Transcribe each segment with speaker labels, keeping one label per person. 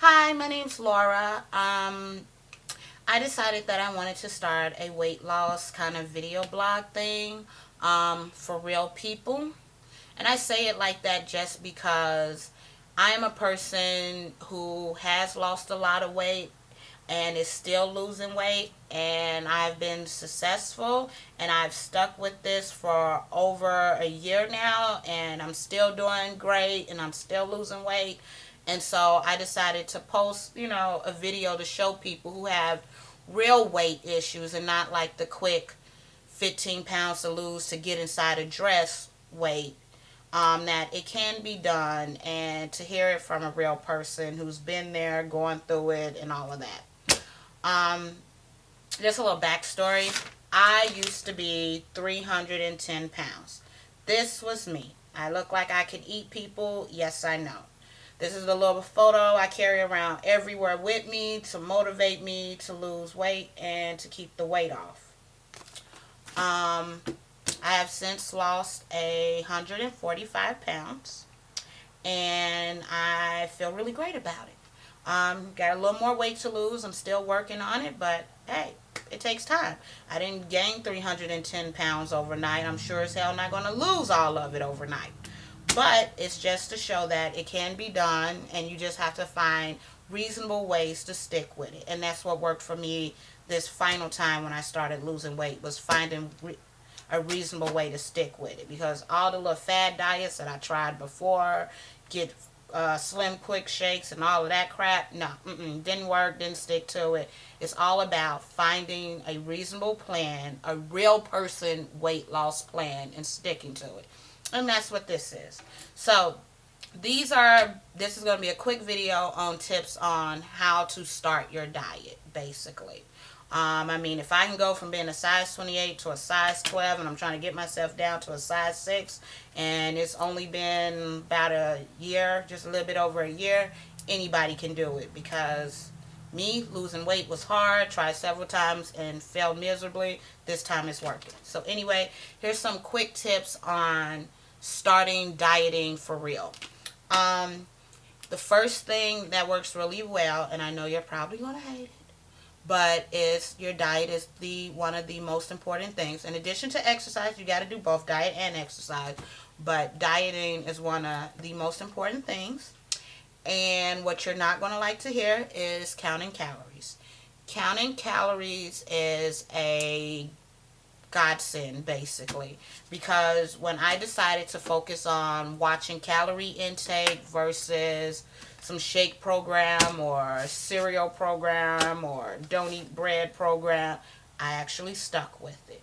Speaker 1: Hi, my name's Laura. I decided that I wanted to start a weight loss kind of video blog thing for real people. And I say it like that just because I am a person who has lost a lot of weight and is still losing weight, and I've been successful, and I've stuck with this for over a year now, and I'm still doing great, and I'm still losing weight. And so I decided to post, a video to show people who have real weight issues and not like the quick 15 pounds to lose to get inside a dress weight. That it can be done, and to hear it from a real person who's been there, going through it, and all of that. Um, just a little backstory. I used to be 310 pounds. This was me. I look like I could eat people. Yes, I know. This is a little photo I carry around everywhere with me to motivate me to lose weight and to keep the weight off. Um, I have since lost 145 pounds, and I feel really great about it. Got a little more weight to lose. I'm still working on it, but hey, it takes time. I didn't gain 310 pounds overnight. I'm sure as hell not going to lose all of it overnight. But it's just to show that it can be done, and you just have to find reasonable ways to stick with it. And that's what worked for me this final time when I started losing weight, was finding a reasonable way to stick with it. Because all the little fad diets that I tried before, get slim quick shakes and all of that crap, no, didn't work, didn't stick to it. It's all about finding a reasonable plan, a real person weight loss plan, and sticking to it. And that's what this is. So this is going to be a quick video on tips on how to start your diet, basically. If I can go from being a size 28 to a size 12, and I'm trying to get myself down to a size 6, and it's only been about a year, just a little bit over a year, anybody can do it. Because me, losing weight was hard, tried several times and failed miserably. This time it's working. So anyway, here's some quick tips on starting dieting for real. The first thing that works really well, and I know you're probably going to hate it, but is your diet is the one of the most important things. In addition to exercise, you got to do both diet and exercise, but dieting is one of the most important things. And what you're not going to like to hear is counting calories. Counting calories is a godsend, basically, because when I decided to focus on watching calorie intake versus some shake program or cereal program or don't eat bread program, I actually stuck with it.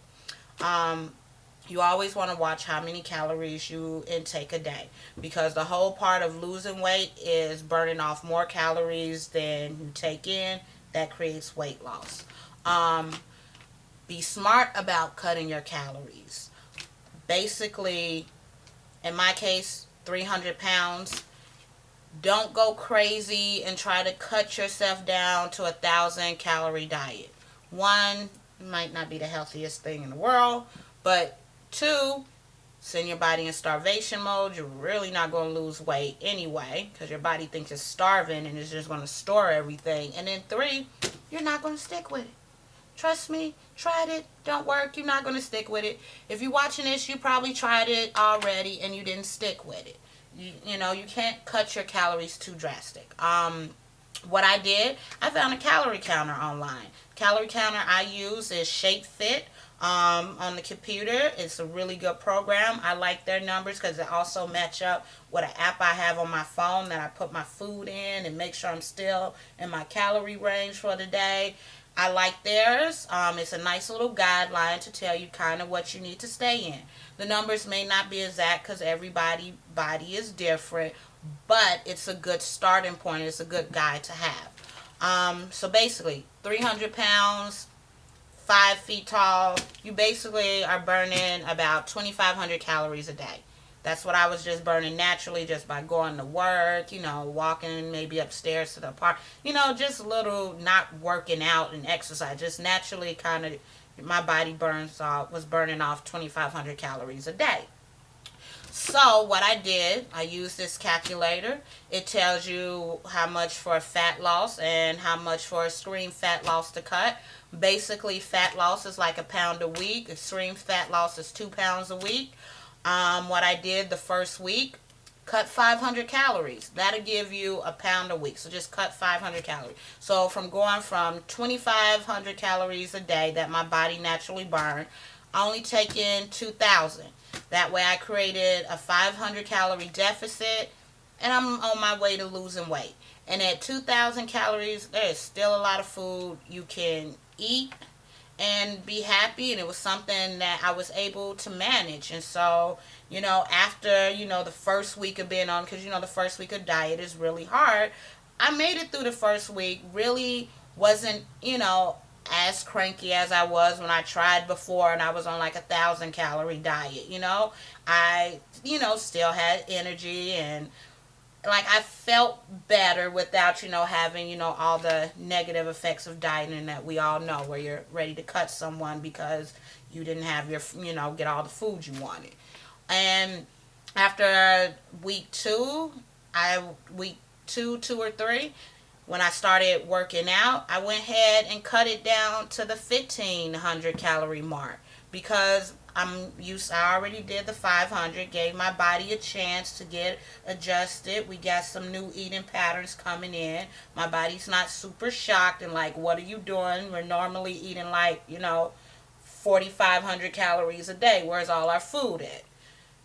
Speaker 1: You always want to watch how many calories you intake a day, because the whole part of losing weight is burning off more calories than you take in. That creates weight loss. Be smart about cutting your calories. Basically, in my case, 300 pounds. Don't go crazy and try to cut yourself down to 1,000 calorie diet. One, might not be the healthiest thing in the world, but two, send your body in starvation mode. You're really not going to lose weight anyway, because your body thinks it's starving and it's just going to store everything. And then three, you're not going to stick with it. Trust me, tried it, don't work, you're not going to stick with it. If you're watching this, you probably tried it already and you didn't stick with it. You can't cut your calories too drastic. What I did, I found a calorie counter online. Calorie counter I use is ShapeFit on the computer. It's a really good program. I like their numbers because they also match up with an app I have on my phone that I put my food in and make sure I'm still in my calorie range for the day. I like theirs. It's a nice little guideline to tell you kind of what you need to stay in. The numbers may not be exact because everybody's body is different, but it's a good starting point. It's a good guide to have. So basically, 300 pounds, 5 feet tall, you basically are burning about 2,500 calories a day. That's what I was just burning naturally just by going to work, walking maybe upstairs to the park, just little, not working out and exercise, just naturally kind of my body was burning off 2,500 calories a day. So what I did, I used this calculator. It tells you how much for fat loss and how much for extreme fat loss to cut. Basically, fat loss is like a pound a week. Extreme fat loss is 2 pounds a week. What I did the first week, cut 500 calories. That'll give you a pound a week. So just cut 500 calories. So from going from 2,500 calories a day that my body naturally burned, I only take in 2,000. That way I created a 500 calorie deficit and I'm on my way to losing weight. And at 2,000 calories, there's still a lot of food you can eat and be happy, and it was something that I was able to manage. And so, after, the first week of being on, because, the first week of diet is really hard, I made it through the first week, really wasn't, as cranky as I was when I tried before and I was on like 1,000 calorie diet, I, still had energy and like I felt better without having all the negative effects of dieting that we all know, where you're ready to cut someone because you didn't have your get all the food you wanted. And after week two or three, when I started working out, I went ahead and cut it down to the 1,500 calorie mark because I already did the 500, gave my body a chance to get adjusted. We got some new eating patterns coming in. My body's not super shocked and like, what are you doing? We're normally eating like, 4,500 calories a day. Where's all our food at?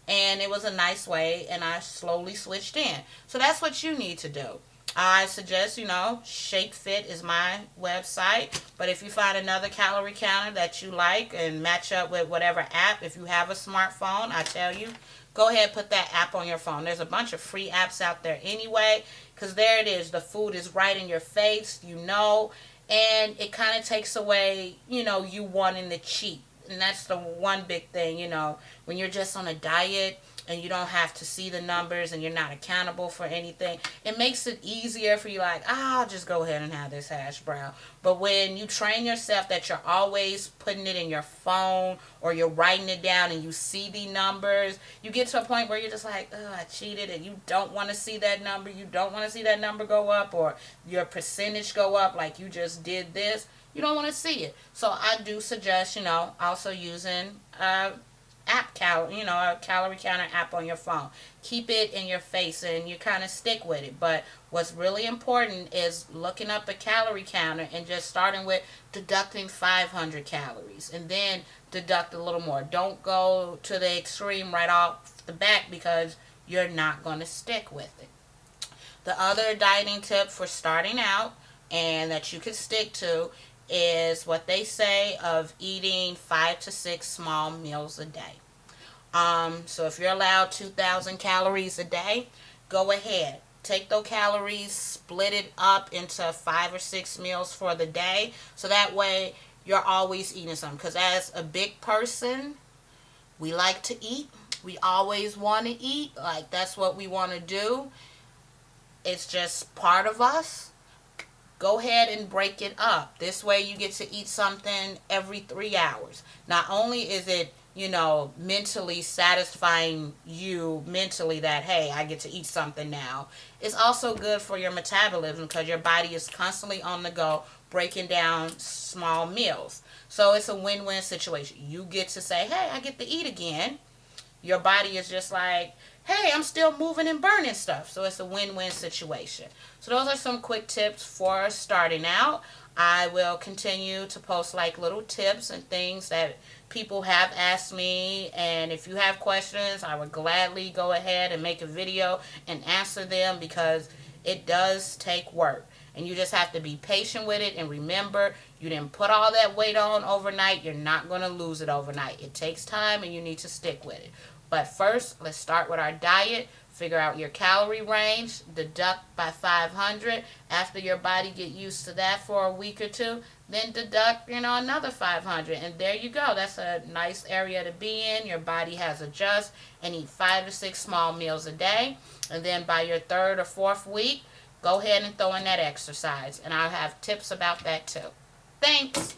Speaker 1: And it was a nice way, and I slowly switched in. So that's what you need to do. I suggest, ShakeFit is my website. But if you find another calorie counter that you like and match up with whatever app, if you have a smartphone, I tell you, go ahead and put that app on your phone. There's a bunch of free apps out there anyway, because there it is. The food is right in your face, and it kind of takes away, you wanting to cheat. And that's the one big thing, when you're just on a diet and you don't have to see the numbers and you're not accountable for anything, it makes it easier for you, like, I'll just go ahead and have this hash brown. But when you train yourself that you're always putting it in your phone or you're writing it down and you see the numbers, you get to a point where you're just like, oh, I cheated, and you don't want to see that number. You don't want to see that number go up or your percentage go up like you just did this. You don't want to see it. So I do suggest, also using a calorie counter app on your phone. Keep it in your face and you kind of stick with it. But what's really important is looking up a calorie counter and just starting with deducting 500 calories and then deduct a little more. Don't go to the extreme right off the bat because you're not going to stick with it. The other dieting tip for starting out and that you can stick to is what they say of eating 5 to 6 small meals a day. So if you're allowed 2,000 calories a day, go ahead. Take those calories, split it up into 5 or 6 meals for the day. So that way you're always eating something. Because as a big person, we like to eat. We always want to eat. Like, that's what we want to do. It's just part of us. Go ahead and break it up. This way you get to eat something every 3 hours. Not only is it, mentally satisfying you mentally that, hey, I get to eat something now. It's also good for your metabolism because your body is constantly on the go breaking down small meals. So it's a win-win situation. You get to say, hey, I get to eat again. Your body is just like, hey, I'm still moving and burning stuff. So it's a win-win situation. So those are some quick tips for starting out. I will continue to post like little tips and things that people have asked me. And if you have questions, I would gladly go ahead and make a video and answer them because it does take work. And you just have to be patient with it. And remember, you didn't put all that weight on overnight. You're not going to lose it overnight. It takes time and you need to stick with it. But first, let's start with our diet. Figure out your calorie range. Deduct by 500. After your body get used to that for a week or two, then deduct, another 500. And there you go. That's a nice area to be in. Your body has adjust and eat 5 to 6 small meals a day. And then by your 3rd or 4th week, go ahead and throw in that exercise. And I'll have tips about that too. Thanks.